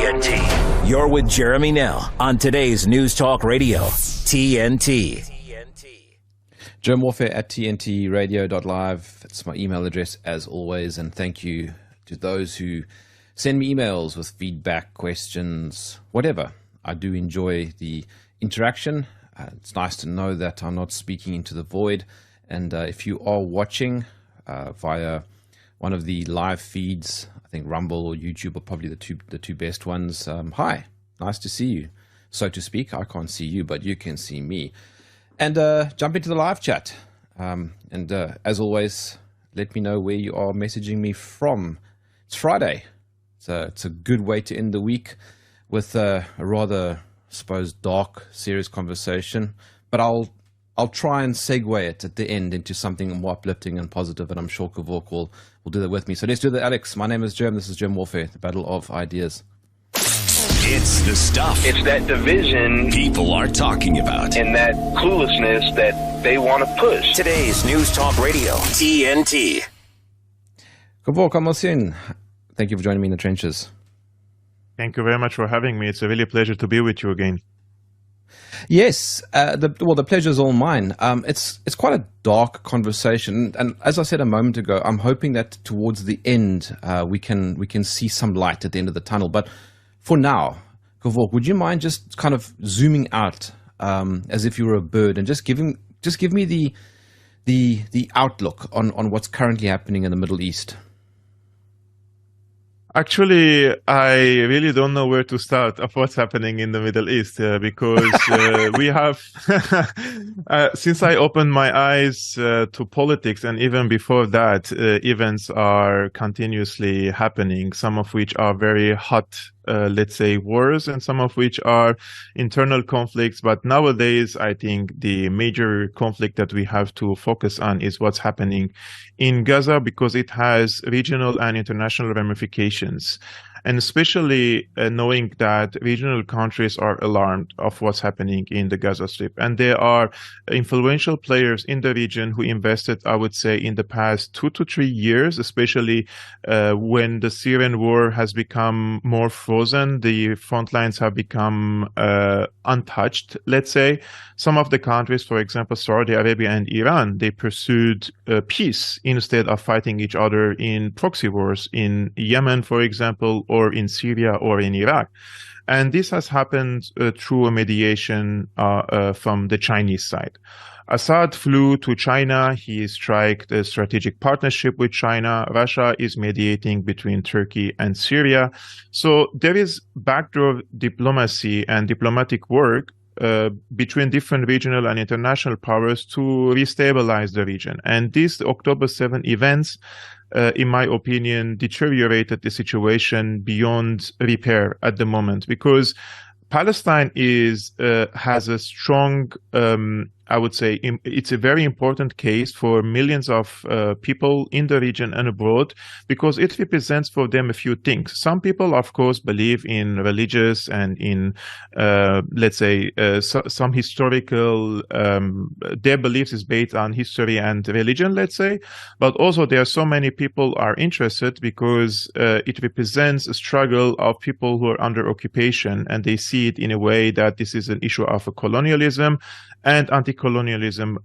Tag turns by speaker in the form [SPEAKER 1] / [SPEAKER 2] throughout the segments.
[SPEAKER 1] TNT. You're with Jeremy Nell on today's News Talk Radio, TNT.
[SPEAKER 2] Jerm Warfare at tntradio.live. It's my email address as always, and thank you to those who send me emails with feedback, questions, whatever. I do enjoy the interaction. It's nice to know that I'm not speaking into the void. And if you are watching via one of the live feeds, I think Rumble or YouTube are probably the two best ones. Hi, nice to see you, so to speak. I can't see you, but you can see me. And jump into the live chat. And as always, let me know where you are messaging me from. It's Friday. It's a good way to end the week with a rather, I suppose, dark, serious conversation. But I'll try and segue it at the end into something more uplifting and positive, and I'm sure Kevork will do that with me. So let's do that, Alex. My name is Jerm. This is Jerm Warfare, the battle of ideas.
[SPEAKER 1] It's the stuff.
[SPEAKER 3] It's that division
[SPEAKER 1] People are talking about.
[SPEAKER 3] and that cluelessness that they want to push.
[SPEAKER 1] Today's News Talk Radio, TNT.
[SPEAKER 2] Kevork Almassian, thank you for joining me in the trenches.
[SPEAKER 4] Thank you very much for having me. It's a really pleasure to be with you again.
[SPEAKER 2] Yes, the pleasure's all mine. It's quite a dark conversation, and as I said a moment ago, I'm hoping that towards the end we can see some light at the end of the tunnel. But for now, Kevork, would you mind just kind of zooming out as if you were a bird and just give me the outlook on what's currently happening in the Middle East?
[SPEAKER 4] Actually, I really don't know where to start of what's happening in the Middle East because we have, since I opened my eyes to politics, and even before that, events are continuously happening, some of which are very hot, let's say, wars, and some of which are internal conflicts. But nowadays, I think the major conflict that we have to focus on is what's happening in Gaza, because it has regional and international ramifications. And especially knowing that regional countries are alarmed of what's happening in the Gaza Strip. And there are influential players in the region who invested, I would say, in the past 2 to 3 years, especially when the Syrian war has become more frozen, the front lines have become untouched, let's say. Some of the countries, for example, Saudi Arabia and Iran, they pursued peace instead of fighting each other in proxy wars in Yemen, for example, or in Syria or in Iraq. And this has happened through a mediation from the Chinese side. Assad flew to China. He struck a strategic partnership with China. Russia is mediating between Turkey and Syria. So there is backdoor diplomacy and diplomatic work between different regional and international powers to restabilize the region. And these October 7 events, in my opinion, deteriorated the situation beyond repair at the moment, because Palestine has a strong, I would say, it's a very important case for millions of people in the region and abroad, because it represents for them a few things. Some people, of course, believe in religious and in, let's say, some historical, their beliefs is based on history and religion, let's say. But also there are so many people are interested because it represents a struggle of people who are under occupation, and they see it in a way that this is an issue of colonialism and anti-colonialism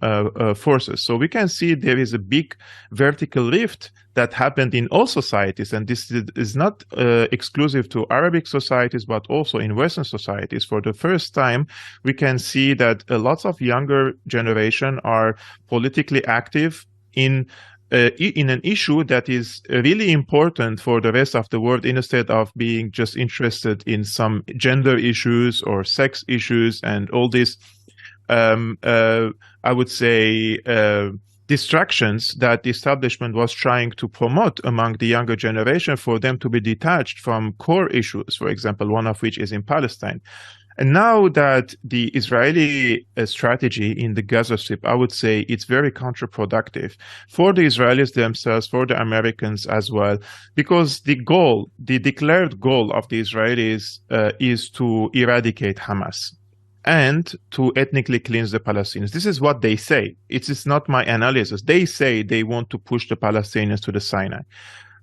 [SPEAKER 4] forces. So we can see there is a big vertical rift that happened in all societies, and this is not exclusive to Arabic societies, but also in Western societies. For the first time, we can see that lots of younger generation are politically active in an issue that is really important for the rest of the world, instead of being just interested in some gender issues or sex issues and all these, I would say, distractions that the establishment was trying to promote among the younger generation for them to be detached from core issues, for example, one of which is in Palestine. And now that the Israeli strategy in the Gaza Strip, I would say it's very counterproductive for the Israelis themselves, for the Americans as well, because the declared goal of the Israelis is to eradicate Hamas and to ethnically cleanse the Palestinians. This is what they say. It is not my analysis. They say they want to push the Palestinians to the Sinai.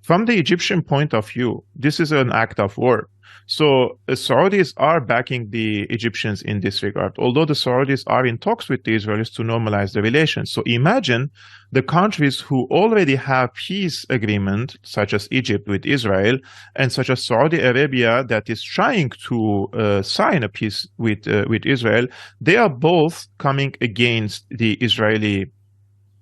[SPEAKER 4] From the Egyptian point of view, this is an act of war. So the Saudis are backing the Egyptians in this regard, although the Saudis are in talks with the Israelis to normalize the relations. So imagine the countries who already have peace agreement, such as Egypt with Israel, and such as Saudi Arabia that is trying to sign a peace with Israel. They are both coming against the Israeli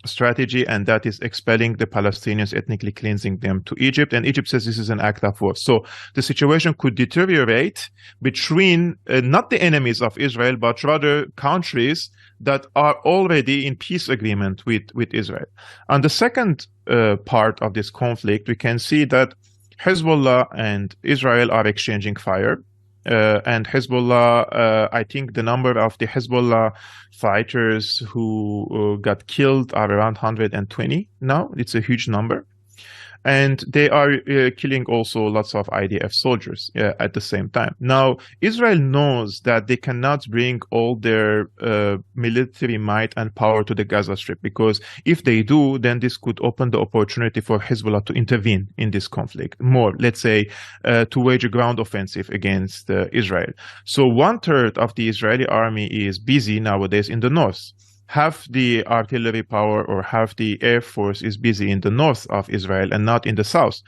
[SPEAKER 4] strategy, and that is expelling the Palestinians, ethnically cleansing them to Egypt. And Egypt says this is an act of war. So the situation could deteriorate between not the enemies of Israel, but rather countries that are already in peace agreement with Israel. On the second part of this conflict, we can see that Hezbollah and Israel are exchanging fire. And Hezbollah, I think the number of the Hezbollah fighters who got killed are around 120 now. It's a huge number. And they are killing also lots of IDF soldiers at the same time. Now, Israel knows that they cannot bring all their military might and power to the Gaza Strip, because if they do, then this could open the opportunity for Hezbollah to intervene in this conflict more, let's say, to wage a ground offensive against Israel. So 1/3 of the Israeli army is busy nowadays in the north. Half the artillery power or half the air force is busy in the north of Israel and not in the south.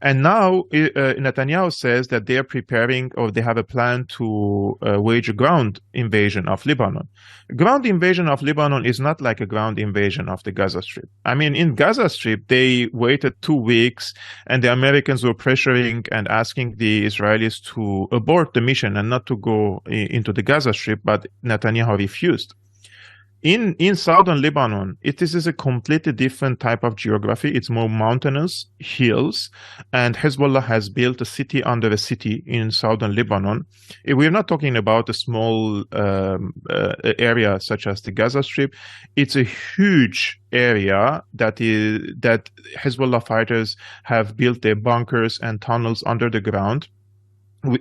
[SPEAKER 4] And now Netanyahu says that they are preparing, or they have a plan to wage a ground invasion of Lebanon. Ground invasion of Lebanon is not like a ground invasion of the Gaza Strip. I mean, in Gaza Strip, they waited 2 weeks, and the Americans were pressuring and asking the Israelis to abort the mission and not to go into the Gaza Strip, but Netanyahu refused. In southern Lebanon, this is a completely different type of geography. It's more mountainous, hills, and Hezbollah has built a city under a city in southern Lebanon. We're not talking about a small area such as the Gaza Strip. It's a huge area that Hezbollah fighters have built their bunkers and tunnels under the ground,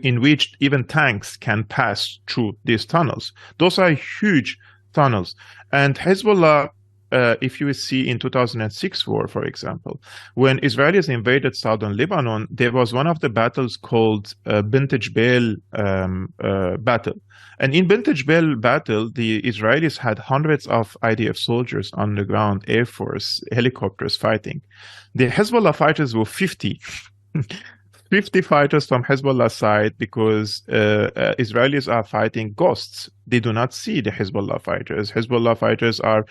[SPEAKER 4] in which even tanks can pass through these tunnels. Those are huge tunnels. And Hezbollah, if you see in 2006 war, for example, when Israelis invaded southern Lebanon, there was one of the battles called Bint Jbeil battle. And in Bint Jbeil battle, the Israelis had hundreds of IDF soldiers on the ground, air force, helicopters fighting. The Hezbollah fighters were 50. 50 fighters from Hezbollah side, because Israelis are fighting ghosts. They do not see the Hezbollah fighters. Hezbollah fighters are,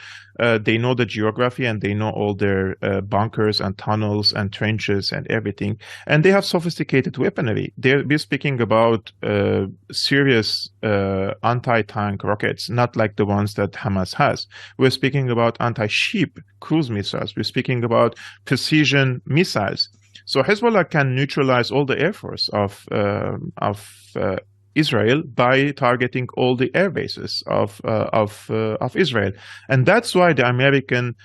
[SPEAKER 4] they know the geography, and they know all their bunkers and tunnels and trenches and everything. And they have sophisticated weaponry. We're speaking about serious anti-tank rockets, not like the ones that Hamas has. We're speaking about anti-ship cruise missiles. We're speaking about precision missiles. So Hezbollah can neutralize all the air force of Israel by targeting all the air bases of Israel, and that's why the American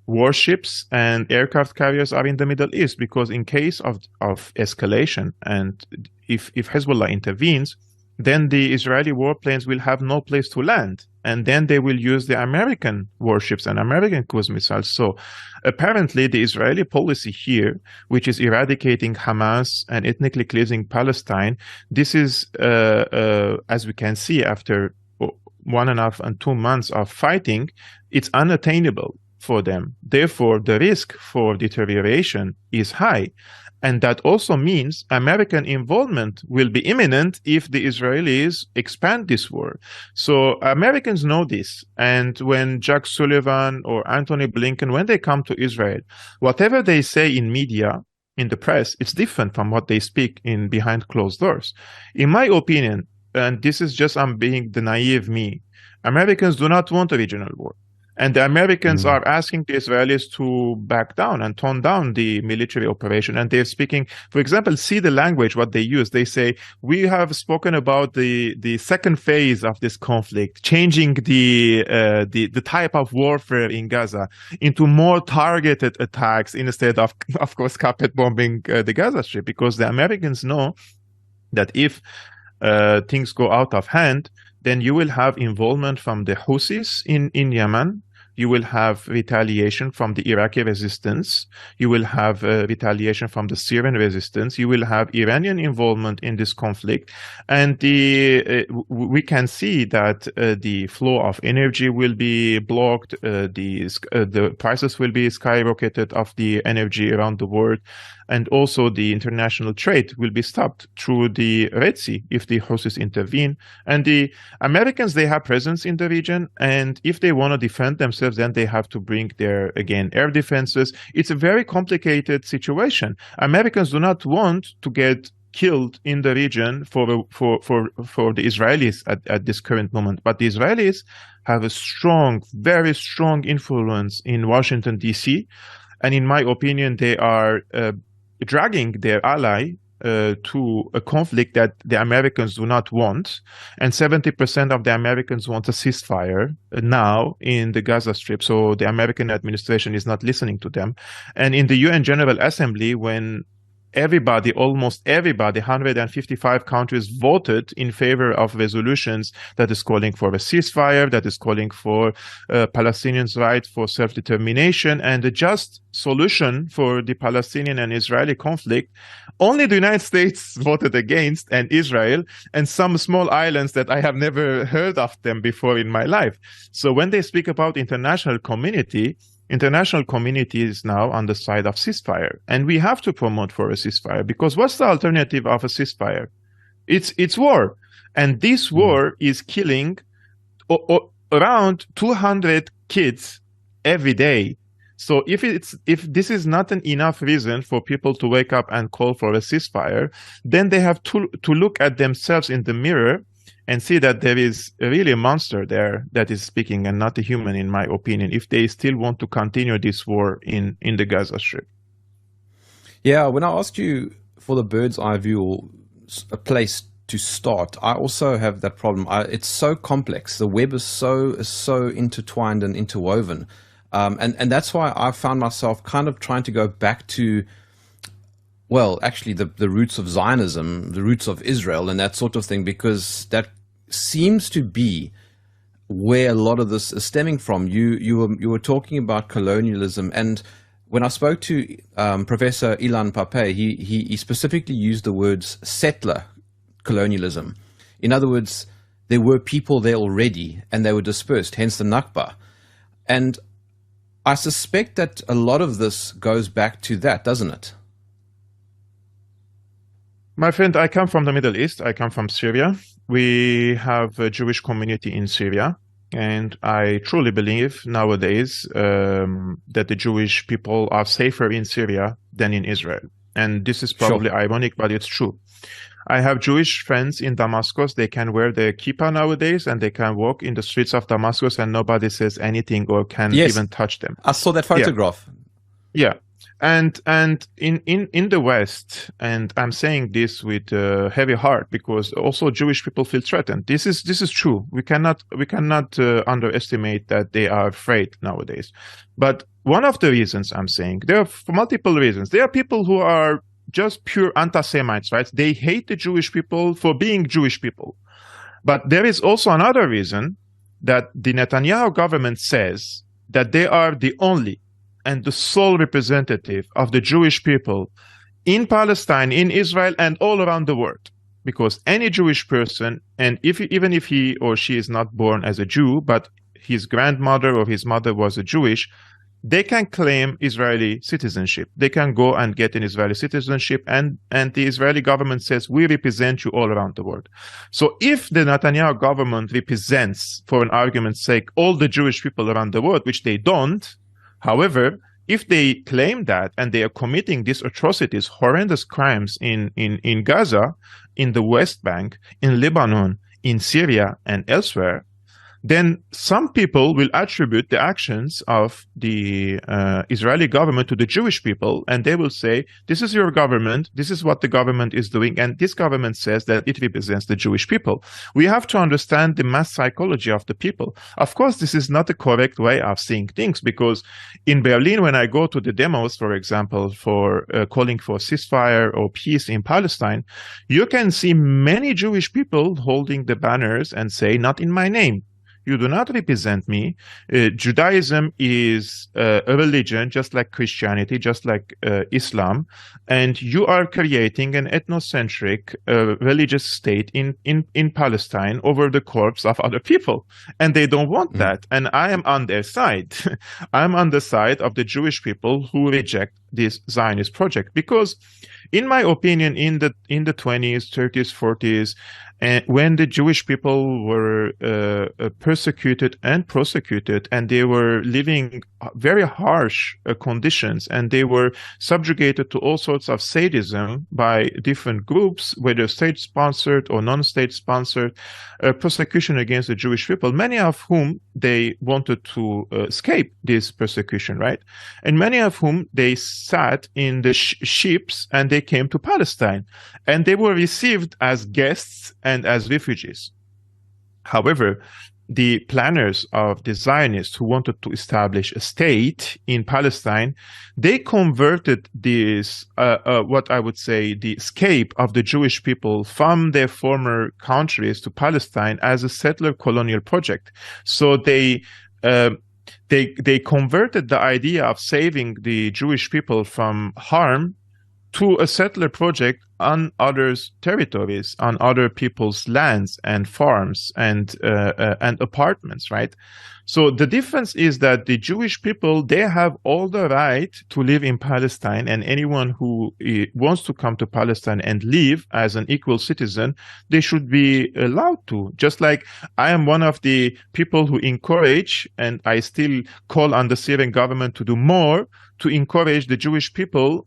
[SPEAKER 4] warships and aircraft carriers are in the Middle East, because in case of escalation, and if Hezbollah intervenes, then the Israeli warplanes will have no place to land, and then they will use the American warships and American cruise missiles. So apparently the Israeli policy here, which is eradicating Hamas and ethnically cleansing Palestine, this is, as we can see after 1.5 and 2 months of fighting, it's unattainable for them. Therefore, the risk for deterioration is high. And that also means American involvement will be imminent if the Israelis expand this war. So Americans know this. And when Jack Sullivan or Antony Blinken, when they come to Israel, whatever they say in media, in the press, it's different from what they speak in behind closed doors. In my opinion, and this is just, I'm being the naive me, Americans do not want a regional war. And the Americans are asking the Israelis to back down and tone down the military operation. And they're speaking, for example, see the language, what they use. They say, we have spoken about the second phase of this conflict, changing the type of warfare in Gaza into more targeted attacks instead of course, carpet bombing the Gaza Strip, because the Americans know that if things go out of hand, then you will have involvement from the Houthis in Yemen, you will have retaliation from the Iraqi resistance, you will have retaliation from the Syrian resistance, you will have Iranian involvement in this conflict, and we can see that the flow of energy will be blocked, the prices will be skyrocketed of the energy around the world, and also the international trade will be stopped through the Red Sea if the Houthis intervene. And the Americans, they have presence in the region, and if they want to defend themselves, then they have to bring their, again, air defenses. It's a very complicated situation. Americans do not want to get killed in the region for the Israelis at this current moment. But the Israelis have a strong, very strong influence in Washington, D.C., and in my opinion, they are dragging their ally to a conflict that the Americans do not want. And 70% of the Americans want a ceasefire now in the Gaza Strip. So the American administration is not listening to them. And in the UN General Assembly, when everybody, almost everybody, 155 countries voted in favor of resolutions that is calling for a ceasefire, that is calling for Palestinians' right for self-determination and a just solution for the Palestinian and Israeli conflict, only the United States voted against, and Israel, and some small islands that I have never heard of them before in my life. So when they speak about international community is now on the side of ceasefire, and we have to promote for a ceasefire, because what's the alternative of a ceasefire? It's war, and this war is killing around 200 kids every day. So if this is not an enough reason for people to wake up and call for a ceasefire, then they have to look at themselves in the mirror and see that there is really a monster there that is speaking and not a human, in my opinion, if they still want to continue this war in the Gaza Strip.
[SPEAKER 2] Yeah, when I asked you for the bird's eye view, or a place to start, I also have that problem. It's so complex. The web is so intertwined and interwoven. And that's why I found myself kind of trying to go back to, well, actually the roots of Zionism, the roots of Israel and that sort of thing, because that seems to be where a lot of this is stemming from. You were talking about colonialism, and when I spoke to Professor Ilan Pape, he specifically used the words settler colonialism. In other words, there were people there already and they were dispersed, hence the Nakba. And I suspect that a lot of this goes back to that, doesn't it?
[SPEAKER 4] My friend, I come from the Middle East. I come from Syria. We have a Jewish community in Syria. And I truly believe nowadays that the Jewish people are safer in Syria than in Israel. And this is probably ironic, but it's true. I have Jewish friends in Damascus. They can wear the kippah nowadays, and they can walk in the streets of Damascus, and nobody says anything or can even touch them.
[SPEAKER 2] I saw that photograph.
[SPEAKER 4] Yeah. And in the West, and I'm saying this with a heavy heart, because also Jewish people feel threatened. This is true. We cannot underestimate that they are afraid nowadays. But one of the reasons I'm saying, there are multiple reasons. There are people who are just pure anti-Semites, right? They hate the Jewish people for being Jewish people. But there is also another reason, that the Netanyahu government says that they are the only and the sole representative of the Jewish people in Palestine, in Israel, and all around the world. Because any Jewish person, and even if he or she is not born as a Jew, but his grandmother or his mother was a Jewish, they can claim Israeli citizenship. They can go and get an Israeli citizenship, and the Israeli government says, we represent you all around the world. So if the Netanyahu government represents, for an argument's sake, all the Jewish people around the world, which they don't, however, if they claim that and they are committing these atrocities, horrendous crimes in Gaza, in the West Bank, in Lebanon, in Syria, and elsewhere, then some people will attribute the actions of the Israeli government to the Jewish people, and they will say, this is your government, this is what the government is doing, and this government says that it represents the Jewish people. We have to understand the mass psychology of the people. Of course, this is not the correct way of seeing things, because in Berlin, when I go to the demos, for example, for calling for ceasefire or peace in Palestine, you can see many Jewish people holding the banners and say, not in my name. You do not represent me. Judaism is a religion, just like Christianity, just like Islam, and you are creating an ethnocentric religious state in Palestine over the corpse of other people, and they don't want that. And I am on their side. I'm on the side of the Jewish people who reject this Zionist project, because in my opinion, in the 20s, 30s, 40s, and when the Jewish people were persecuted and prosecuted, and they were living very harsh conditions, and they were subjugated to all sorts of sadism by different groups, whether state-sponsored or non-state-sponsored, persecution against the Jewish people, many of whom they wanted to escape this persecution, right? And many of whom they sat in the ships and they came to Palestine, and they were received as guests and as refugees. However, the planners of the Zionists who wanted to establish a state in Palestine, they converted this, what I would say, the escape of the Jewish people from their former countries to Palestine as a settler colonial project. So they converted the idea of saving the Jewish people from harm to a settler project on others' territories, on other people's lands and farms and apartments, right? So the difference is that the Jewish people, they have all the right to live in Palestine, and anyone who wants to come to Palestine and live as an equal citizen, they should be allowed to. Just like I am one of the people who encourage, and I still call on the Syrian government to do more, to encourage the Jewish people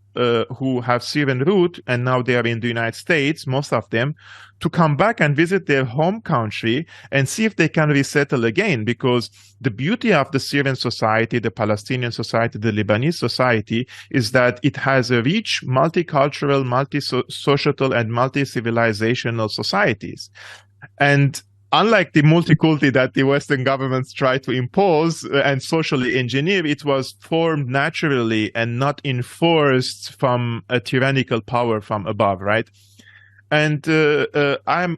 [SPEAKER 4] who have Syrian root, and now they are in the United States, most of them, to come back and visit their home country and see if they can resettle again. Because the beauty of the Syrian society, the Palestinian society, the Lebanese society, is that it has a rich multicultural, multi-societal, and multi-civilizational societies. And unlike the multiculti that the Western governments try to impose and socially engineer, it was formed naturally and not enforced from a tyrannical power from above, right? And I'm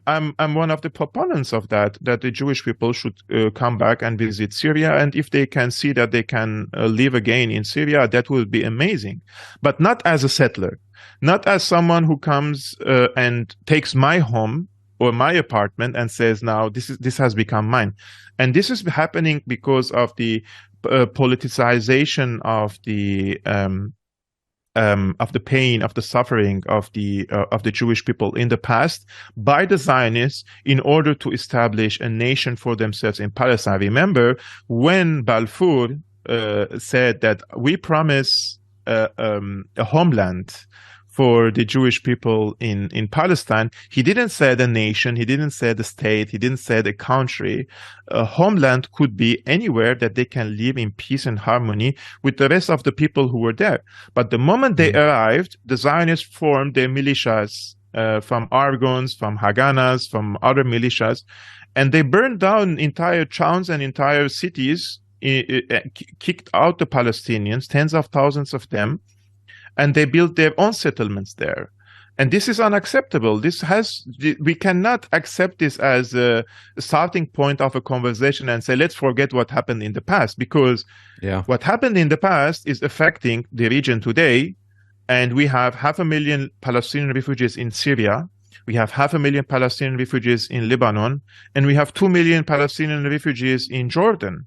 [SPEAKER 4] one of the proponents of that the Jewish people should come back and visit Syria, and if they can see that they can live again in Syria, that will be amazing. But not as a settler, not as someone who comes and takes my home or my apartment and says, now this has become mine. And this is happening because of the politicization of the pain, of the suffering of the Jewish people in the past by the Zionists in order to establish a nation for themselves in Palestine. Remember when Balfour said that we promise a homeland for the Jewish people in Palestine, he didn't say the nation, he didn't say the state, he didn't say the country. A homeland could be anywhere that they can live in peace and harmony with the rest of the people who were there. But the moment they arrived, the Zionists formed their militias from Argons, from Haganas, from other militias, and they burned down entire towns and entire cities, kicked out the Palestinians, tens of thousands of them, and they built their own settlements there. And this is unacceptable. We cannot accept this as a starting point of a conversation and say, let's forget what happened in the past, because what happened in the past is affecting the region today. And we have 500,000 Palestinian refugees in Syria. We have 500,000 Palestinian refugees in Lebanon, and we have 2 million Palestinian refugees in Jordan.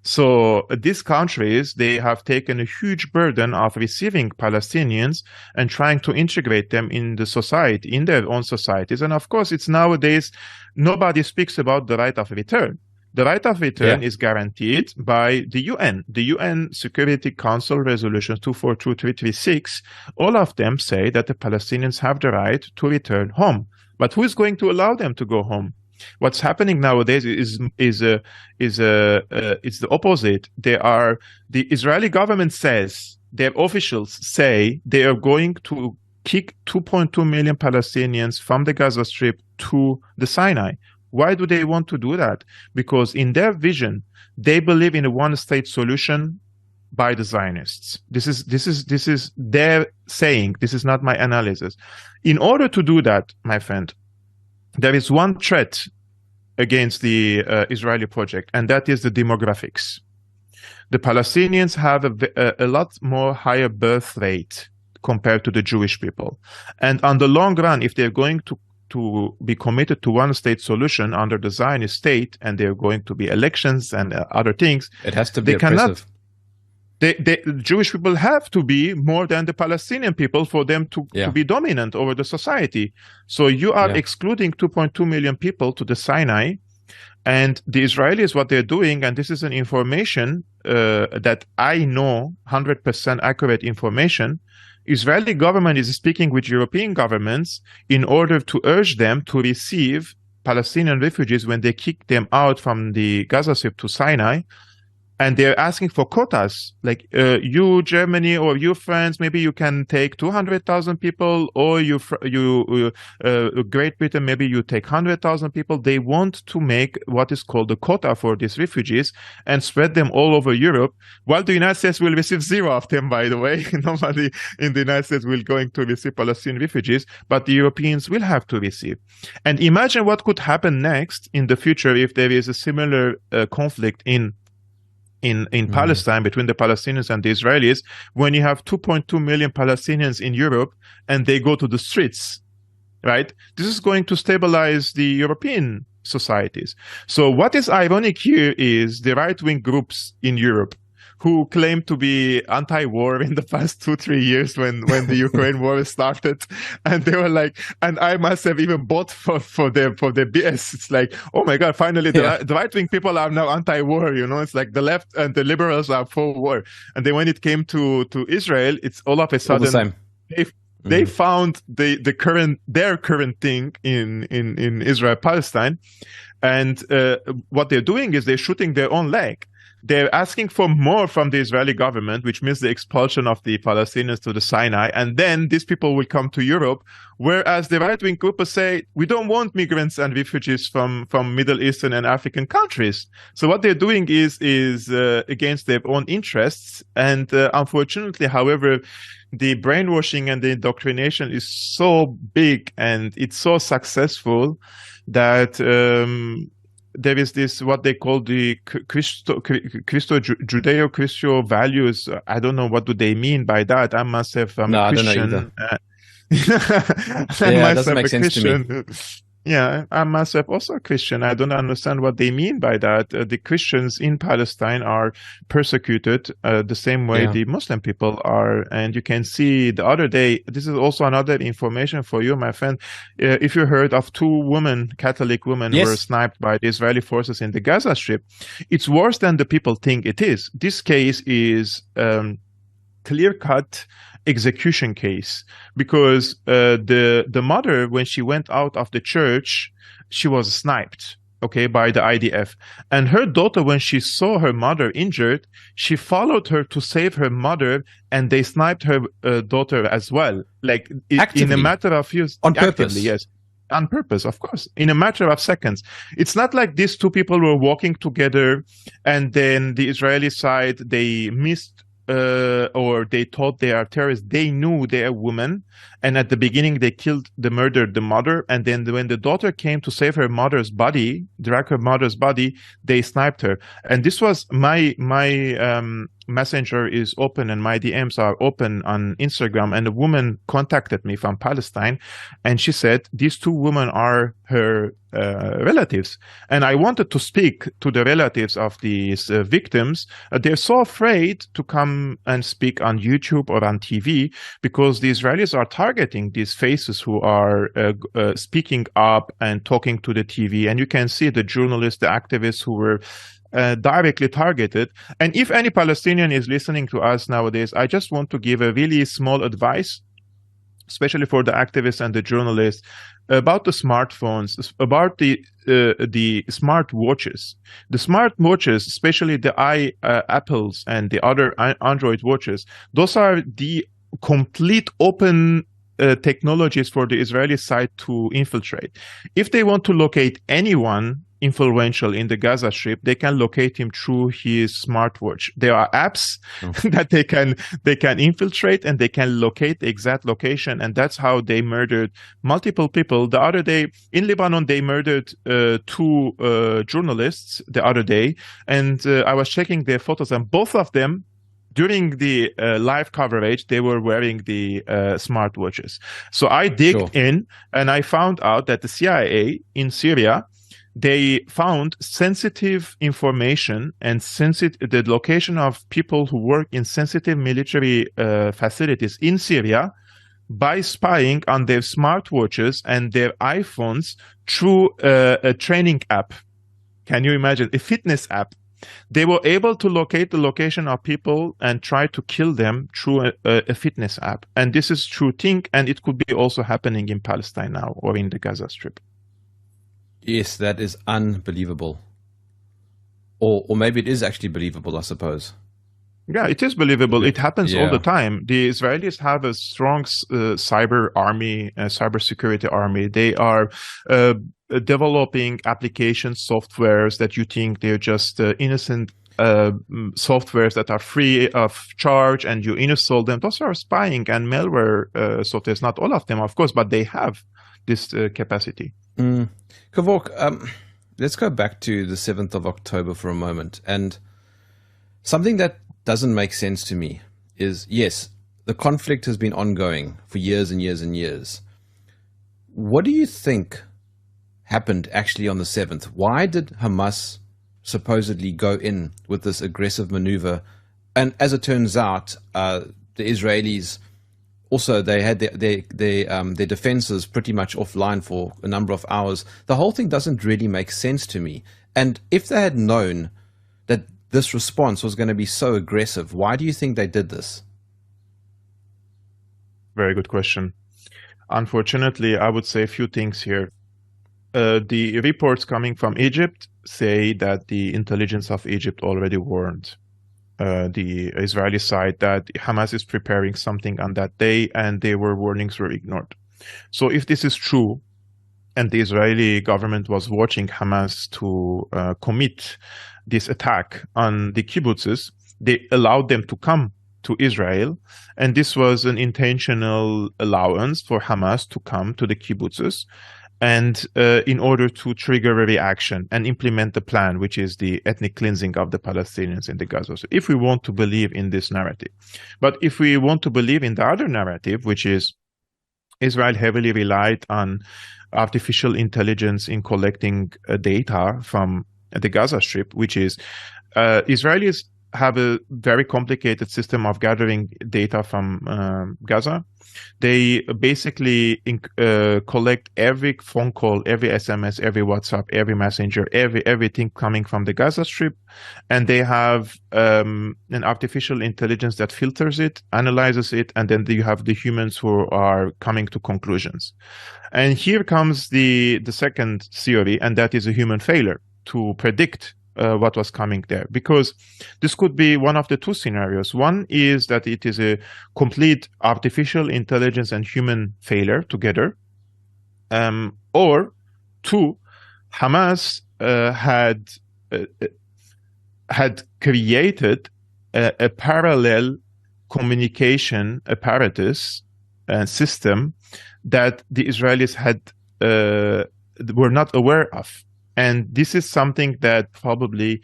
[SPEAKER 4] So these countries, they have taken a huge burden of receiving Palestinians and trying to integrate them in the society, in their own societies. And of course, it's nowadays, nobody speaks about the right of return. The right of return is guaranteed by the UN. The UN Security Council Resolutions 242336, all of them say that the Palestinians have the right to return home. But who is going to allow them to go home? What's happening nowadays is the opposite. The Israeli government says, their officials say, they are going to kick 2.2 million Palestinians from the Gaza Strip to the Sinai. Why do they want to do that? Because in their vision, they believe in a one-state solution by the Zionists. This is their saying. This is not my analysis. In order to do that, my friend, there is one threat against the Israeli project, and that is the demographics. The Palestinians have a lot more higher birth rate compared to the Jewish people. And on the long run, if they're going to be committed to one state solution under the Zionist state, and there are going to be elections and other things,
[SPEAKER 2] it has to be oppressive.
[SPEAKER 4] The Jewish people have to be more than the Palestinian people for them to be dominant over the society. So you are excluding 2.2 million people to the Sinai, and the Israelis, what they're doing, and this is an information that I know, 100% accurate information, Israeli government is speaking with European governments in order to urge them to receive Palestinian refugees when they kick them out from the Gaza Strip to Sinai. And they're asking for quotas, like you, Germany, or you, France, maybe you can take 200,000 people, or Great Britain, maybe you take 100,000 people. They want to make what is called a quota for these refugees and spread them all over Europe, while the United States will receive 0 of them, by the way. Nobody in the United States will going to receive Palestinian refugees, but the Europeans will have to receive. And imagine what could happen next in the future if there is a similar conflict in Palestine between the Palestinians and the Israelis, when you have 2.2 million Palestinians in Europe and they go to the streets, right? This is going to stabilize the European societies. So what is ironic here is the right-wing groups in Europe who claim to be anti-war in the past 2-3 years when the Ukraine war started, and they were like, and I must have even bought for their BS. It's like, oh my God, finally the right-wing people are now anti-war. It's like the left and the liberals are for war. And then when it came to Israel, it's all of a sudden they found their current thing in Israel Palestine, and what they're doing is they're shooting their own leg. They're asking for more from the Israeli government, which means the expulsion of the Palestinians to the Sinai. And then these people will come to Europe, whereas the right-wing groups say, we don't want migrants and refugees from Middle Eastern and African countries. So what they're doing is against their own interests. And unfortunately, however, the brainwashing and the indoctrination is so big and it's so successful that there is this, what they call the Judeo-Christian values. I don't know what do they mean by that. I must have
[SPEAKER 2] I don't know either. It doesn't make sense to me.
[SPEAKER 4] Yeah, I myself also a Christian. I don't understand what they mean by that. The Christians in Palestine are persecuted the same way the Muslim people are. And you can see the other day, this is also another information for you, my friend. If you heard of 2 women, Catholic women, were sniped by the Israeli forces in the Gaza Strip, it's worse than the people think it is. This case is clear-cut execution case, because the mother, when she went out of the church, she was sniped, by the IDF. And her daughter, when she saw her mother injured, she followed her to save her mother, and they sniped her daughter as well. Like in a matter of years.
[SPEAKER 2] On purpose.
[SPEAKER 4] Actively, yes. On purpose, of course, in a matter of seconds. It's not like these 2 people were walking together and then the Israeli side, they missed or they thought they are terrorists. They knew they are women, and at the beginning they murdered the mother, and then when the daughter came to save her mother's body, drag her mother's body, they sniped her. And this was my messenger is open and my DMs are open on Instagram, and a woman contacted me from Palestine, and she said these 2 women are her relatives, and I wanted to speak to the relatives of these victims. They're so afraid to come and speak on YouTube or on TV because the Israelis are targeting these faces who are speaking up and talking to the TV, and you can see the journalists, the activists who were directly targeted. And if any Palestinian is listening to us nowadays, I just want to give a really small advice, especially for the activists and the journalists, about the smartphones, about the smart watches. The smart watches, especially the Apples and the other Android watches, those are the complete open technologies for the Israeli side to infiltrate. If they want to locate anyone influential in the Gaza Strip, they can locate him through his smartwatch. There are apps that they can infiltrate, and they can locate the exact location, and that's how they murdered multiple people. The other day in Lebanon, they murdered two journalists the other day, and I was checking their photos, and both of them, during the live coverage, they were wearing the smartwatches. So I digged in, and I found out that the CIA in Syria, they found sensitive information and the location of people who work in sensitive military facilities in Syria by spying on their smartwatches and their iPhones through a training app. Can you imagine? A fitness app. They were able to locate the location of people and try to kill them through a fitness app. And this is true thing, and it could be also happening in Palestine now or in the Gaza Strip.
[SPEAKER 2] Yes, that is unbelievable. Or maybe it is actually believable, I suppose.
[SPEAKER 4] Yeah, it is believable. It happens all the time. The Israelis have a strong cyber army, cyber security army. They are developing application softwares that you think they're just innocent softwares that are free of charge, and you install them. Those are spying and malware softwares. Not all of them, of course, but they have this capacity.
[SPEAKER 2] Kevork, let's go back to the 7th of October for a moment. And something that doesn't make sense to me is, yes, the conflict has been ongoing for years and years and years. What do you think happened actually on the 7th? Why did Hamas supposedly go in with this aggressive maneuver? And as it turns out, the Israelis also, they had their defenses pretty much offline for a number of hours. The whole thing doesn't really make sense to me. And if they had known that this response was going to be so aggressive, why do you think they did this?
[SPEAKER 4] Very good question. Unfortunately, I would say a few things here. The reports coming from Egypt say that the intelligence of Egypt already warned the Israeli side that Hamas is preparing something on that day, and their warnings were ignored. So if this is true, and the Israeli government was watching Hamas to commit this attack on the kibbutzes, they allowed them to come to Israel, and this was an intentional allowance for Hamas to come to the kibbutzes, and in order to trigger a reaction and implement the plan, which is the ethnic cleansing of the Palestinians in the Gaza. So if we want to believe in this narrative. But if we want to believe in the other narrative, which is Israel heavily relied on artificial intelligence in collecting data from the Gaza Strip, which is Israelis have a very complicated system of gathering data from Gaza. They basically collect every phone call, every SMS, every WhatsApp, every messenger, everything coming from the Gaza Strip, and they have an artificial intelligence that filters it, analyzes it, and then you have the humans who are coming to conclusions. And here comes the second theory, and that is a human failure to predict what was coming there, because this could be one of the two scenarios. One is that it is a complete artificial intelligence and human failure together, or two, Hamas had created a parallel communication apparatus and system that the Israelis were not aware of. And this is something that probably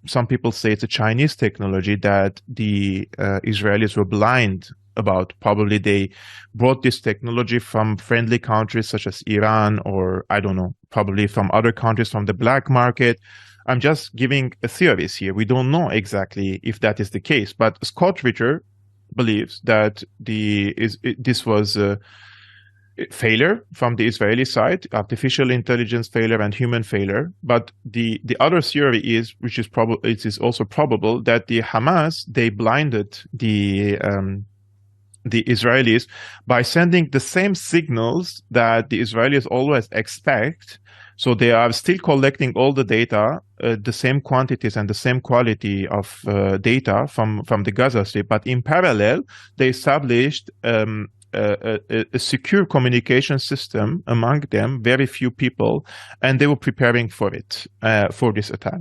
[SPEAKER 4] some people say it's a Chinese technology that the Israelis were blind about. Probably they brought this technology from friendly countries such as Iran, or I don't know, probably from other countries from the black market. I'm just giving a theories here. We don't know exactly if that is the case, but Scott Ritter believes that this was failure from the Israeli side, artificial intelligence failure and human failure. But the other theory is, which is probable, it is also probable that the Hamas, they blinded the Israelis by sending the same signals that the Israelis always expect. So they are still collecting all the data, the same quantities and the same quality of data from the Gaza Strip. But in parallel, they established a secure communication system among them, very few people, and they were preparing for it, for this attack.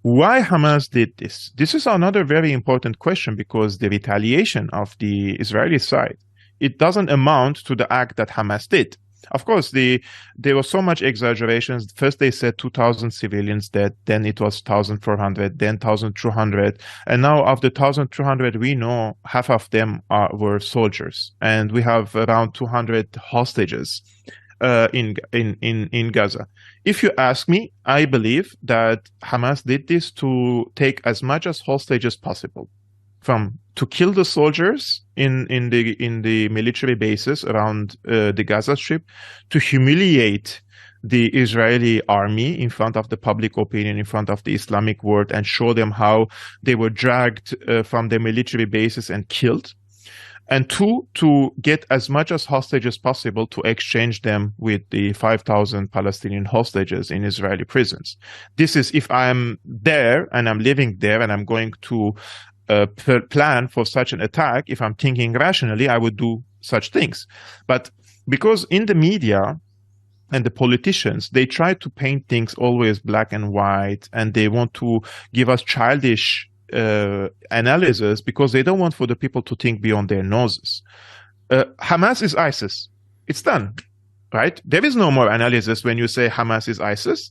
[SPEAKER 4] Why Hamas did this? This is another very important question, because the retaliation of the Israeli side, it doesn't amount to the act that Hamas did. Of course, there was so much exaggerations. First, they said 2,000 civilians dead. Then it was 1,400. Then 1,200. And now, of the 1,200, we know half of them were soldiers, and we have around 200 hostages in Gaza. If you ask me, I believe that Hamas did this to take as much as hostage as possible, to kill the soldiers in the military bases around the Gaza Strip, to humiliate the Israeli army in front of the public opinion, in front of the Islamic world, and show them how they were dragged from their military bases and killed. And two, to get as much as hostage as possible to exchange them with the 5,000 Palestinian hostages in Israeli prisons. This is, if I'm there and I'm living there and I'm going to plan for such an attack, if I'm thinking rationally, I would do such things. But because in the media and the politicians, they try to paint things always black and white, and they want to give us childish analysis, because they don't want for the people to think beyond their noses. Hamas is ISIS. It's done, right? There is no more analysis when you say Hamas is ISIS,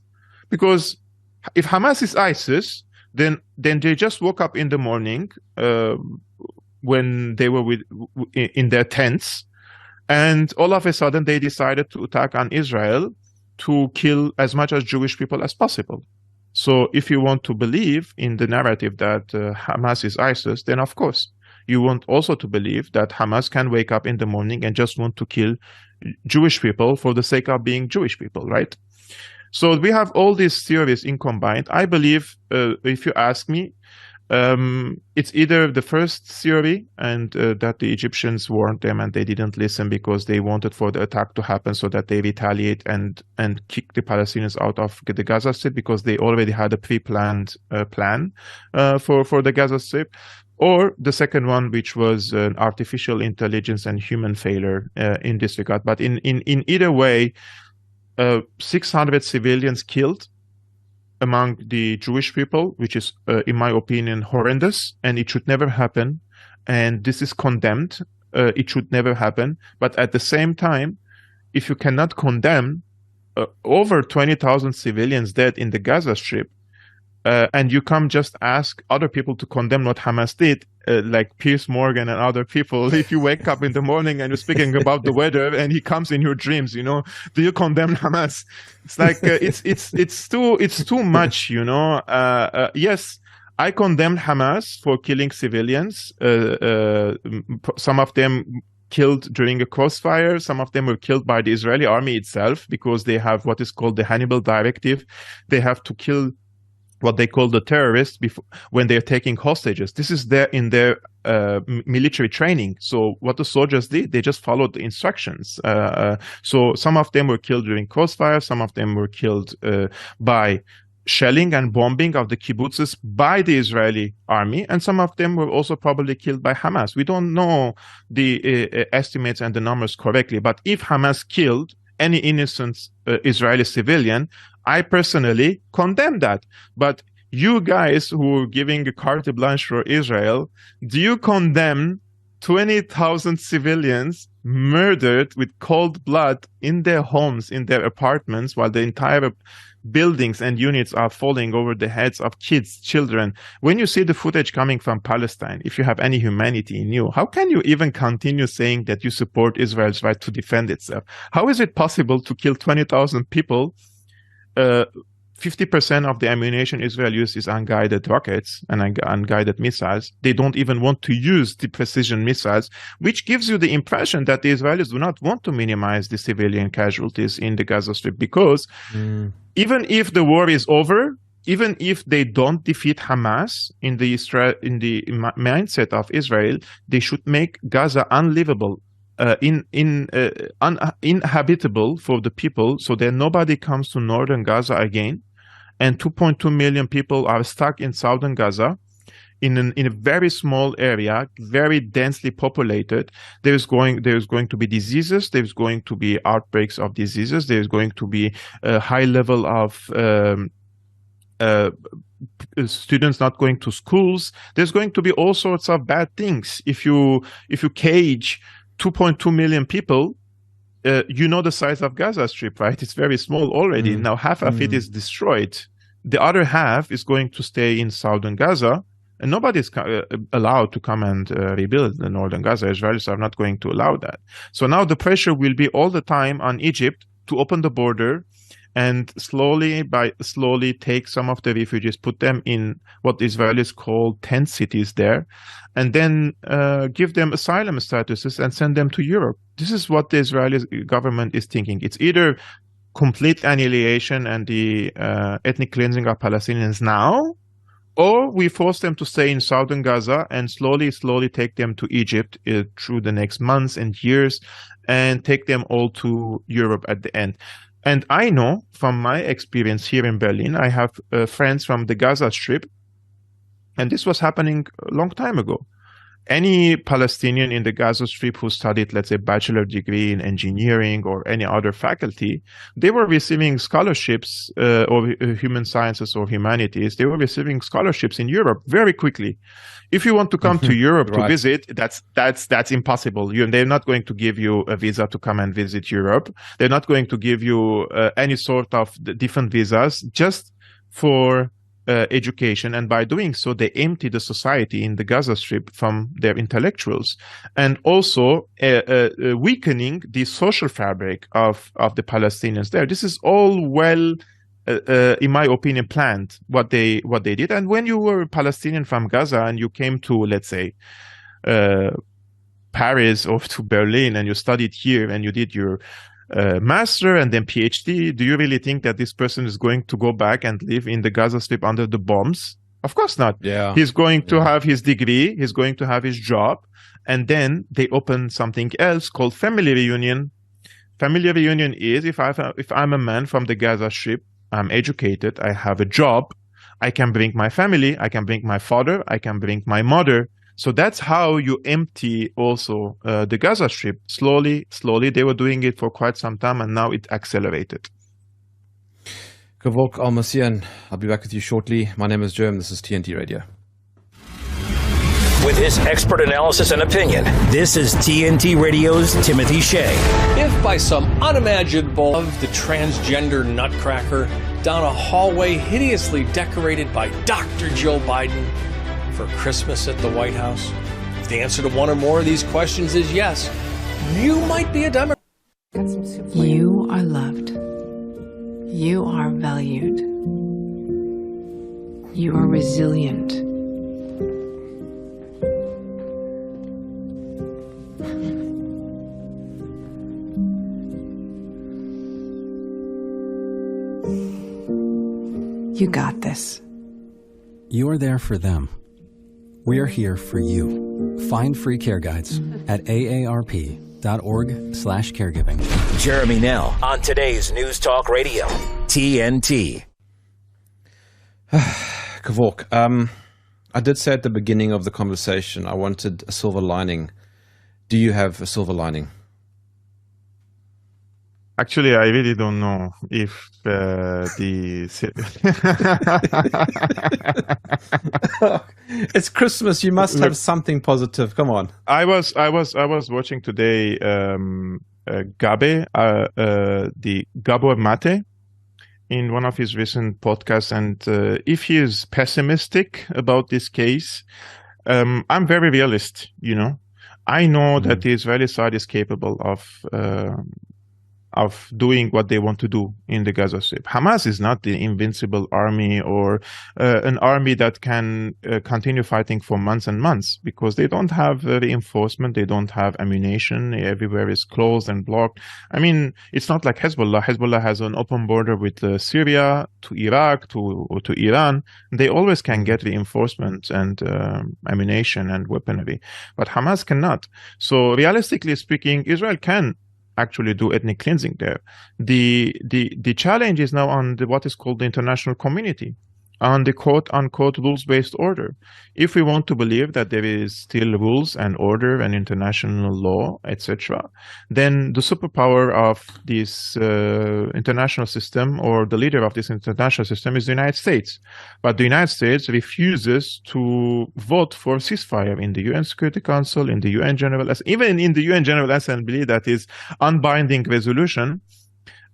[SPEAKER 4] because if Hamas is ISIS, then they just woke up in the morning when they were in their tents, and all of a sudden they decided to attack on Israel to kill as much as Jewish people as possible. So if you want to believe in the narrative that Hamas is ISIS, then of course you want also to believe that Hamas can wake up in the morning and just want to kill Jewish people for the sake of being Jewish people, right? So we have all these theories in combined. I believe, if you ask me, it's either the first theory, and that the Egyptians warned them and they didn't listen because they wanted for the attack to happen so that they retaliate and kick the Palestinians out of the Gaza Strip, because they already had a pre-planned plan for the Gaza Strip. Or the second one, which was artificial intelligence and human failure in this regard. But in either way, 600 civilians killed among the Jewish people, which is, in my opinion, horrendous, and it should never happen. And this is condemned. It should never happen. But at the same time, if you cannot condemn over 20,000 civilians dead in the Gaza Strip, and you come just ask other people to condemn what Hamas did, like Piers Morgan and other people, if you wake up in the morning and you're speaking about the weather and he comes in your dreams, do you condemn Hamas? It's like, it's too much, yes, I condemn Hamas for killing civilians. Some of them killed during a crossfire. Some of them were killed by the Israeli army itself, because they have what is called the Hannibal Directive. They have to kill what they call the terrorists when they're taking hostages. This is in their military training. So what the soldiers did, they just followed the instructions. So some of them were killed during crossfire. Some of them were killed by shelling and bombing of the kibbutzes by the Israeli army. And some of them were also probably killed by Hamas. We don't know the estimates and the numbers correctly. But if Hamas killed any innocent Israeli civilian, I personally condemn that. But you guys who are giving a carte blanche for Israel, do you condemn 20,000 civilians murdered with cold blood in their homes, in their apartments, while the entire buildings and units are falling over the heads of kids, children? When you see the footage coming from Palestine, if you have any humanity in you, how can you even continue saying that you support Israel's right to defend itself? How is it possible to kill 20,000 people? 50% of the ammunition Israel uses is unguided rockets and unguided missiles. They don't even want to use the precision missiles, which gives you the impression that the Israelis do not want to minimize the civilian casualties in the Gaza Strip, because even if the war is over, even if they don't defeat Hamas in the mindset of Israel, they should make Gaza unlivable, uninhabitable for the people, so that nobody comes to northern Gaza again. And 2.2 million people are stuck in southern Gaza. in a very small area, very densely populated, there's going to be diseases, there's going to be outbreaks of diseases, there's going to be a high level of students not going to schools. There's going to be all sorts of bad things. If you cage 2.2 million people, the size of Gaza Strip, right? It's very small already. Now half of it is destroyed. The other half is going to stay in southern Gaza, and nobody's allowed to come and rebuild the northern Gaza. Israelis are not going to allow that. So now the pressure will be all the time on Egypt to open the border and slowly take some of the refugees, put them in what Israelis call tent cities there, and then give them asylum statuses and send them to Europe. This is what the Israeli government is thinking. It's either complete annihilation and the ethnic cleansing of Palestinians now, or we force them to stay in southern Gaza and slowly take them to Egypt through the next months and years, and take them all to Europe at the end. And I know from my experience here in Berlin, I have friends from the Gaza Strip, and this was happening a long time ago. Any Palestinian in the Gaza Strip who studied, let's say, bachelor degree in engineering or any other faculty, they were receiving scholarships or human sciences or humanities. They were receiving scholarships in Europe very quickly. If you want to come to Europe to visit, that's impossible. They're not going to give you a visa to come and visit Europe. They're not going to give you any sort of different visas just for education, and by doing so, they empty the society in the Gaza Strip from their intellectuals, and also weakening the social fabric of the Palestinians there. This is all well, in my opinion, planned, what they did. And when you were a Palestinian from Gaza and you came to, let's say, Paris or to Berlin, and you studied here and you did your master and then PhD, do you really think that this person is going to go back and live in the Gaza Strip under the bombs? Of course not. Yeah. He's going to have his degree, he's going to have his job, and then they open something else called family reunion. Family reunion is if I'm a man from the Gaza Strip, I'm educated, I have a job, I can bring my family, I can bring my father, I can bring my mother. So that's how you empty also the Gaza Strip. Slowly. They were doing it for quite some time, and now it accelerated.
[SPEAKER 2] Kevork Almassian, I'll be back with you shortly. My name is Jerm. This is TNT Radio.
[SPEAKER 1] With his expert analysis and opinion, this is TNT Radio's Timothy Shea.
[SPEAKER 5] If by some unimaginable of the transgender nutcracker down a hallway hideously decorated by Dr. Joe Biden for Christmas at the White House, if the answer to one or more of these questions is yes, you might be a Democrat.
[SPEAKER 6] You are loved. You are valued. You are resilient. You got this.
[SPEAKER 7] You are there for them. We are here for you. Find free care guides at aarp.org/caregiving.
[SPEAKER 1] Jeremy Nell on today's News Talk Radio, TNT.
[SPEAKER 2] Kevork, I did say at the beginning of the conversation I wanted a silver lining. Do you have a silver lining?
[SPEAKER 4] Actually, I really don't know if
[SPEAKER 2] It's Christmas. You must have something positive. Come on.
[SPEAKER 4] I was watching today Gabor Mate in one of his recent podcasts, and if he is pessimistic about this case, I'm very realist. I know that the Israeli side is capable of doing what they want to do in the Gaza Strip. Hamas is not the invincible army or an army that can continue fighting for months and months, because they don't have reinforcement, they don't have ammunition, everywhere is closed and blocked. I mean, it's not like Hezbollah. Hezbollah has an open border with Syria, to Iraq, to Iran. They always can get reinforcement and ammunition and weaponry, but Hamas cannot. So realistically speaking, Israel can actually do ethnic cleansing there. The challenge is now on what is called the international community, on the quote-unquote rules-based order. If we want to believe that there is still rules and order and international law, etc., then the superpower of this international system, or the leader of this international system, is the United States. But the United States refuses to vote for ceasefire in the UN Security Council, in the UN General Assembly, even in the UN General Assembly, that is unbinding resolution.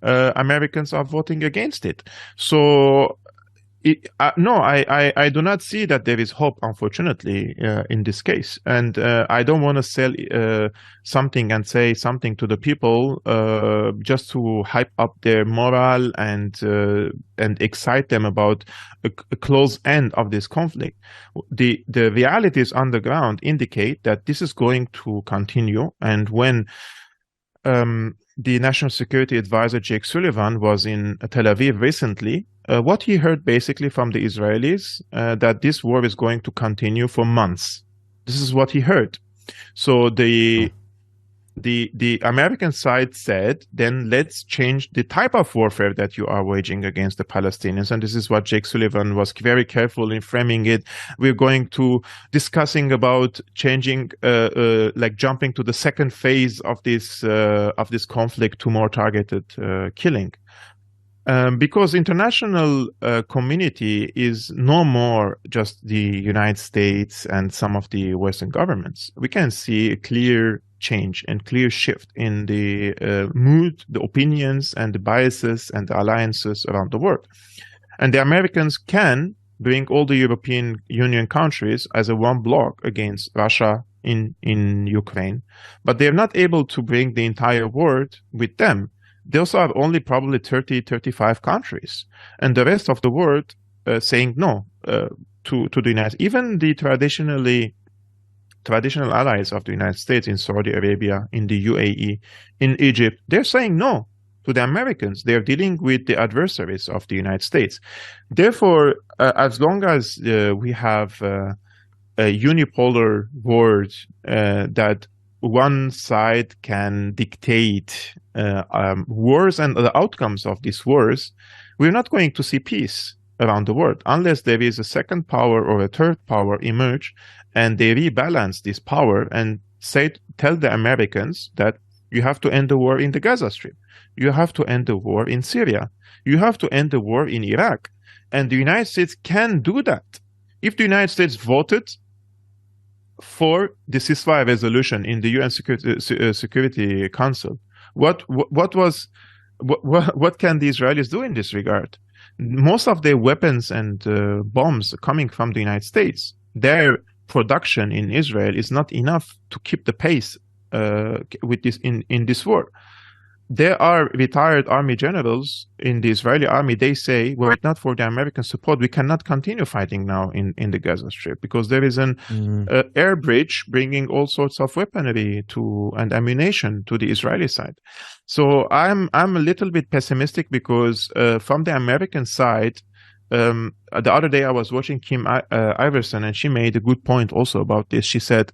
[SPEAKER 4] Americans are voting against it. So no, I do not see that there is hope, unfortunately, in this case. And I don't want to sell something and say something to the people just to hype up their morale and excite them about a close end of this conflict. The realities on the ground indicate that this is going to continue. And when the National Security Advisor Jake Sullivan was in Tel Aviv recently, what he heard basically from the Israelis, that this war is going to continue for months. This is what he heard. So the American side said, then let's change the type of warfare that you are waging against the Palestinians. And this is what Jake Sullivan was very careful in framing it. We're going to discussing about changing, like jumping to the second phase of this conflict to more targeted killing. Because international community is no more just the United States and some of the Western governments. We can see a clear change and clear shift in the mood, the opinions, and the biases and the alliances around the world. And the Americans can bring all the European Union countries as a one bloc against Russia in Ukraine, but they're not able to bring the entire world with them. They also have only probably 30, 35 countries, and the rest of the world saying no to the United States. Even the traditional allies of the United States in Saudi Arabia, in the UAE, in Egypt, they're saying no to the Americans. They're dealing with the adversaries of the United States. Therefore, as long as we have a unipolar world that one side can dictate wars and the outcomes of these wars, we're not going to see peace around the world unless there is a second power or a third power emerge and they rebalance this power and tell the Americans that you have to end the war in the Gaza Strip, you have to end the war in Syria, you have to end the war in Iraq. And the United States can do that. If the United States voted for the ceasefire resolution in the UN Security Council, what can the Israelis do in this regard? Most of their weapons and bombs coming from the United States, their production in Israel is not enough to keep the pace with this in this war. There are retired army generals in the Israeli army. They say, were it not for the American support, we cannot continue fighting now in the Gaza Strip because there is an air bridge bringing all sorts of weaponry and ammunition to the Israeli side. So I'm a little bit pessimistic because from the American side, the other day I was watching Kim Iverson, and she made a good point also about this. She said,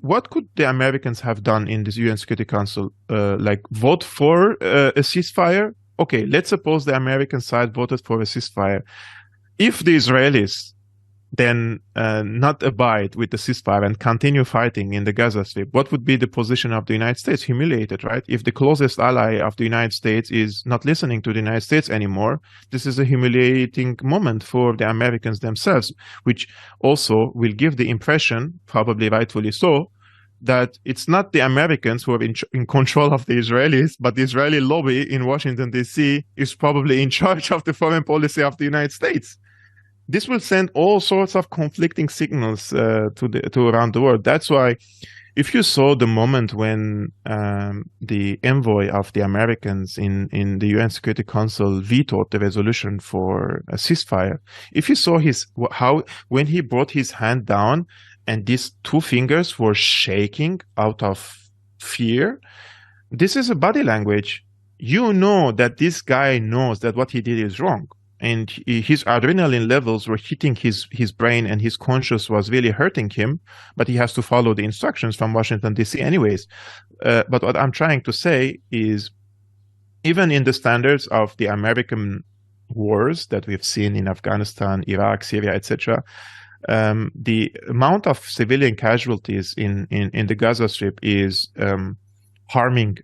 [SPEAKER 4] what could the Americans have done in this UN Security Council? Like vote for a ceasefire? Okay, let's suppose the American side voted for a ceasefire. If the Israelis then not abide with the ceasefire and continue fighting in the Gaza Strip, what would be the position of the United States? Humiliated, right? If the closest ally of the United States is not listening to the United States anymore, this is a humiliating moment for the Americans themselves, which also will give the impression, probably rightfully so, that it's not the Americans who are in control of the Israelis, but the Israeli lobby in Washington, D.C. is probably in charge of the foreign policy of the United States. This will send all sorts of conflicting signals to around the world. That's why, if you saw the moment when the envoy of the Americans in the UN Security Council vetoed the resolution for a ceasefire, if you saw when he brought his hand down and these two fingers were shaking out of fear, this is a body language. You know that this guy knows that what he did is wrong. And his adrenaline levels were hitting his brain, and his conscience was really hurting him, but he has to follow the instructions from Washington, D.C. anyways. But what I'm trying to say is, even in the standards of the American wars that we've seen in Afghanistan, Iraq, Syria, etc., the amount of civilian casualties in the Gaza Strip is harming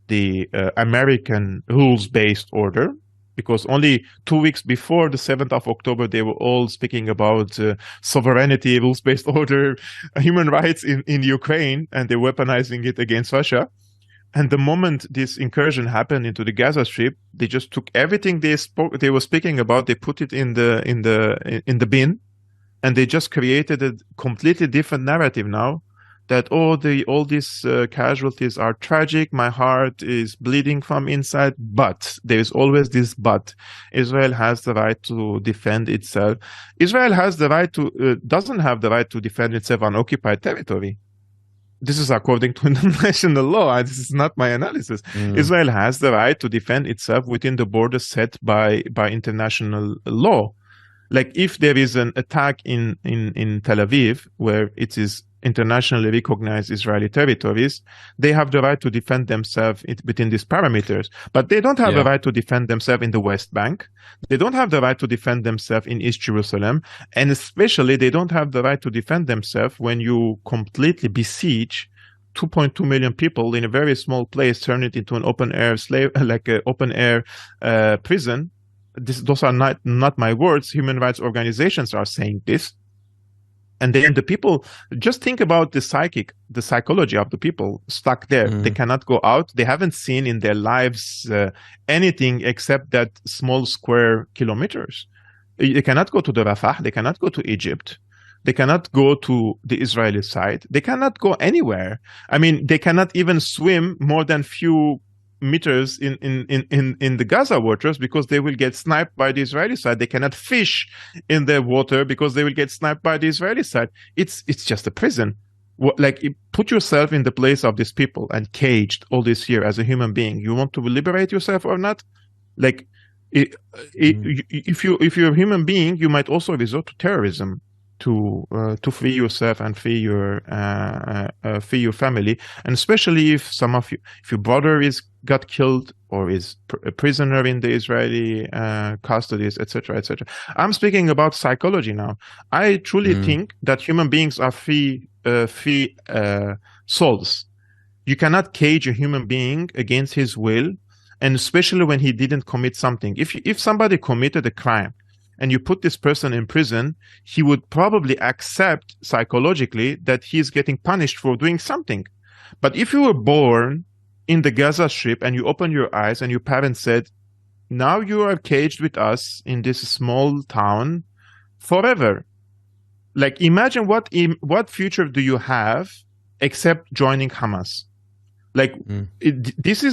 [SPEAKER 4] the American rules-based order, because only 2 weeks before the 7th of October, they were all speaking about sovereignty, rules-based order, human rights in Ukraine, and they're weaponizing it against Russia. And the moment this incursion happened into the Gaza Strip, they just took everything they were speaking about, they put it in the bin, and they just created a completely different narrative now, that all these casualties are tragic. My heart is bleeding from inside, but there is always this but. Israel has the right to defend itself. Israel has the right to doesn't have the right to defend itself on occupied territory. This is according to international law. This is not my analysis. Israel has the right to defend itself within the borders set by international law. Like if there is an attack in Tel Aviv, where it is internationally recognized Israeli territories, they have the right to defend themselves within these parameters. But they don't have the right to defend themselves in the West Bank. They don't have the right to defend themselves in East Jerusalem. And especially, they don't have the right to defend themselves when you completely besiege 2.2 million people in a very small place, turn it into an open air prison. Those are not my words. Human rights organizations are saying this. And then the people, just think about the psychology of the people stuck there. They cannot go out. They haven't seen in their lives anything except that small square kilometers. They cannot go to the Rafah. They cannot go to Egypt. They cannot go to the Israeli side. They cannot go anywhere. I mean, they cannot even swim more than few meters in the Gaza waters, because they will get sniped by the Israeli side. They cannot fish in their water because they will get sniped by the Israeli side. It's just a prison. Put yourself in the place of these people and caged all this year as a human being. You want to liberate yourself or not? If you're a human being, you might also resort to terrorism to free yourself and free your family, and especially if if your brother got killed or is a prisoner in the Israeli custodies, etc., etc. I'm speaking about psychology now. I truly think that human beings are free souls. You cannot cage a human being against his will, and especially when he didn't commit something. If somebody committed a crime and you put this person in prison, he would probably accept psychologically that he's getting punished for doing something. But if you were born in the Gaza Strip and you open your eyes and your parents said, now you are caged with us in this small town forever. Like, imagine what future do you have except joining Hamas? This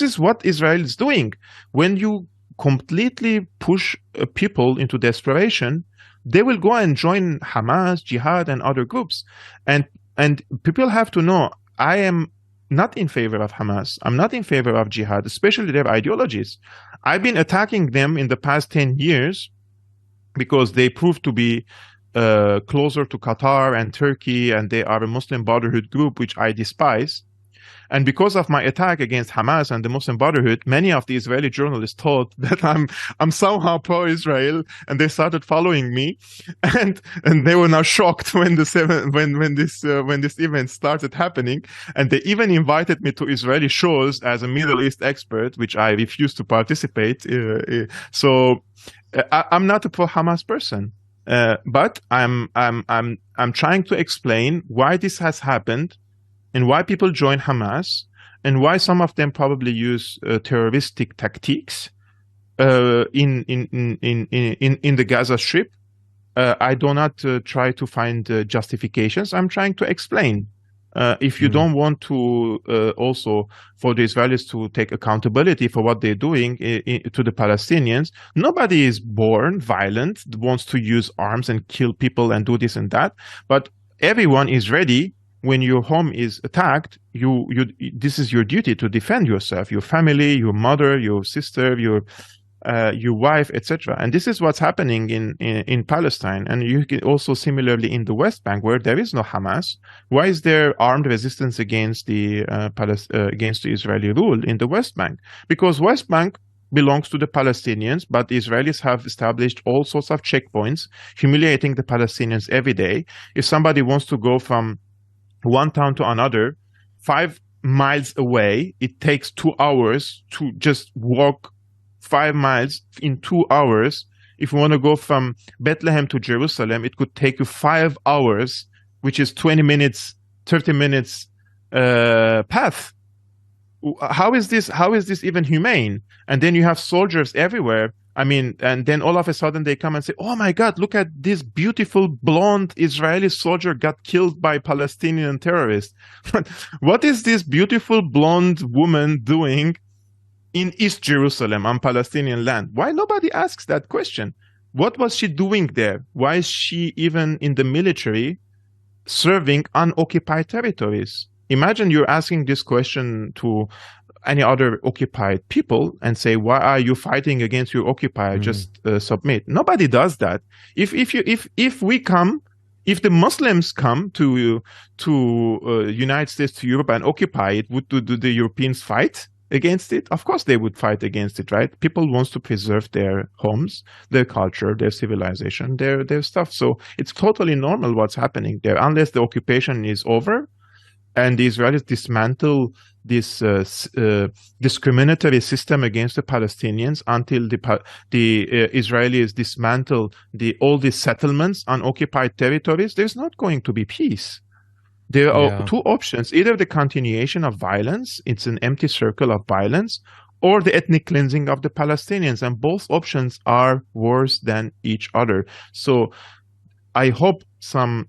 [SPEAKER 4] is what Israel is doing. When you completely push people into desperation, they will go and join Hamas, Jihad, and other groups. And people have to know, I am not in favor of Hamas. I'm not in favor of Jihad, especially their ideologies. I've been attacking them in the past 10 years because they proved to be closer to Qatar and Turkey, and they are a Muslim Brotherhood group, which I despise. And because of my attack against Hamas and the Muslim Brotherhood, many of the Israeli journalists thought that I'm somehow pro-Israel, and they started following me, and they were now shocked when this event started happening, and they even invited me to Israeli shows as a Middle East expert, which I refused to participate. So I'm not a pro-Hamas person, but I'm trying to explain why this has happened, and why people join Hamas, and why some of them probably use terroristic tactics in the Gaza Strip. I do not try to find justifications. I'm trying to explain. If you don't want to also for the Israelis to take accountability for what they're doing to the Palestinians, nobody is born violent, wants to use arms and kill people and do this and that. But everyone is ready. When your home is attacked, this is your duty to defend yourself, your family, your mother, your sister, your wife, etc. And this is what's happening in Palestine. And you can also similarly in the West Bank, where there is no Hamas. Why is there armed resistance against the Israeli rule in the West Bank? Because West Bank belongs to the Palestinians, but the Israelis have established all sorts of checkpoints, humiliating the Palestinians every day. If somebody wants to go from one town to another, 5 miles away, it takes 2 hours to just walk 5 miles in 2 hours. If you want to go from Bethlehem to Jerusalem, it could take you 5 hours, which is 20 minutes, 30 minutes path. How is this even humane? And then you have soldiers everywhere. I mean, and then all of a sudden they come and say, oh my God, look at this beautiful blonde Israeli soldier got killed by Palestinian terrorists. What is this beautiful blonde woman doing in East Jerusalem on Palestinian land? Why nobody asks that question? What was she doing there? Why is she even in the military serving unoccupied territories? Imagine you're asking this question to any other occupied people and say, why are you fighting against your occupier? Just submit. Nobody does that. If the Muslims come to United States, to Europe and occupy it, would the Europeans fight against it? Of course they would fight against it, right? People want to preserve their homes, their culture, their civilization, their stuff. So it's totally normal what's happening there, unless the occupation is over and the Israelis dismantle this discriminatory system against the Palestinians until the Israelis dismantle all these settlements on occupied territories. There's not going to be peace. There are two options: either the continuation of violence, it's an empty circle of violence, or the ethnic cleansing of the Palestinians. And both options are worse than each other. So I hope some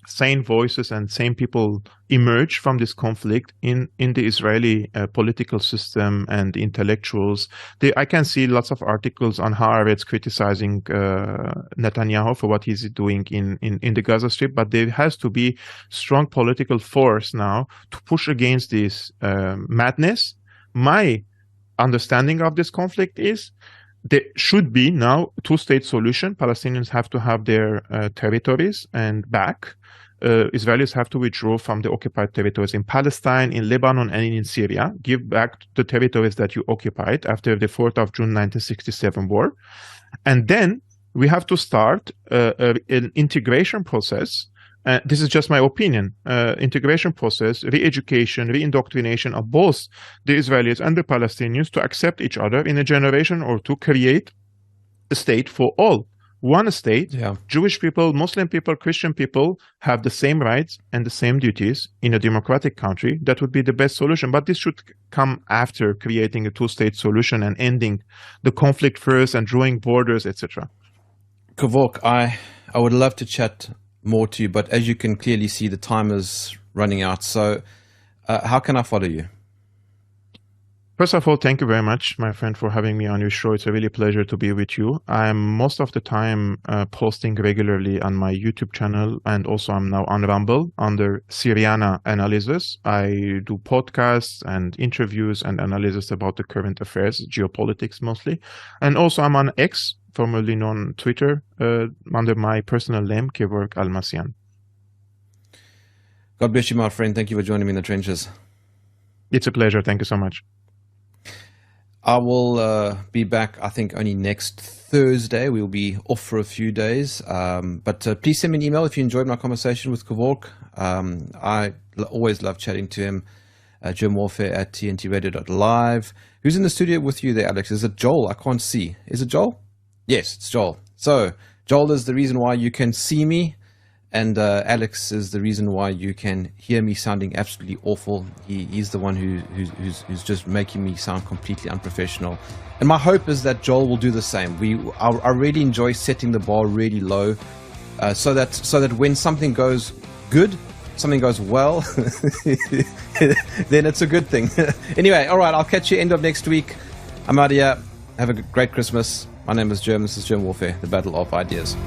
[SPEAKER 4] sane voices and sane people emerge from this conflict in the Israeli political system and intellectuals. I can see lots of articles on Haaretz criticizing Netanyahu for what he's doing in the Gaza Strip, but there has to be strong political force now to push against this madness. My understanding of this conflict is there should be now a two-state solution. Palestinians have to have their territories and back. Israelis have to withdraw from the occupied territories in Palestine, in Lebanon, and in Syria. Give back the territories that you occupied after the 4th of June 1967 war. And then we have to start an integration process. This is just my opinion. Integration process, re-education, re-indoctrination of both the Israelis and the Palestinians to accept each other in a generation or to create a state for all. One state, Jewish people, Muslim people, Christian people have the same rights and the same duties in a democratic country. That would be the best solution. But this should come after creating a two-state solution and ending the conflict first and drawing borders, etc.
[SPEAKER 2] Kevork, I would love to chat more to you, but as you can clearly see, the time is running out. So how can I follow you?
[SPEAKER 4] First of all, thank you very much, my friend, for having me on your show. It's a really pleasure to be with you. I'm most of the time posting regularly on my YouTube channel, and also I'm now on Rumble under Syriana Analysis. I do podcasts and interviews and analysis about the current affairs, geopolitics mostly. And also I'm on X, formerly known Twitter, under my personal name, Kevork Almassian.
[SPEAKER 2] God bless you, my friend. Thank you for joining me in the trenches.
[SPEAKER 4] It's a pleasure. Thank you so much.
[SPEAKER 2] I will be back, I think, only next Thursday. We'll be off for a few days. But please send me an email if you enjoyed my conversation with Kevork. I always love chatting to him. Jerm Warfare at tntradio.live. Who's in the studio with you there, Alex? Is it Joel? I can't see. Is it Joel? Yes, it's Joel. So Joel is the reason why you can see me. And Alex is the reason why you can hear me sounding absolutely awful. He's the one who's just making me sound completely unprofessional. And my hope is that Joel will do the same. I really enjoy setting the bar really low, so that when something goes good, something goes well, then it's a good thing. Anyway, all right, I'll catch you end of next week. I'm out of here. Have a great Christmas. My name is Jerm. This is Jerm Warfare, the Battle of Ideas.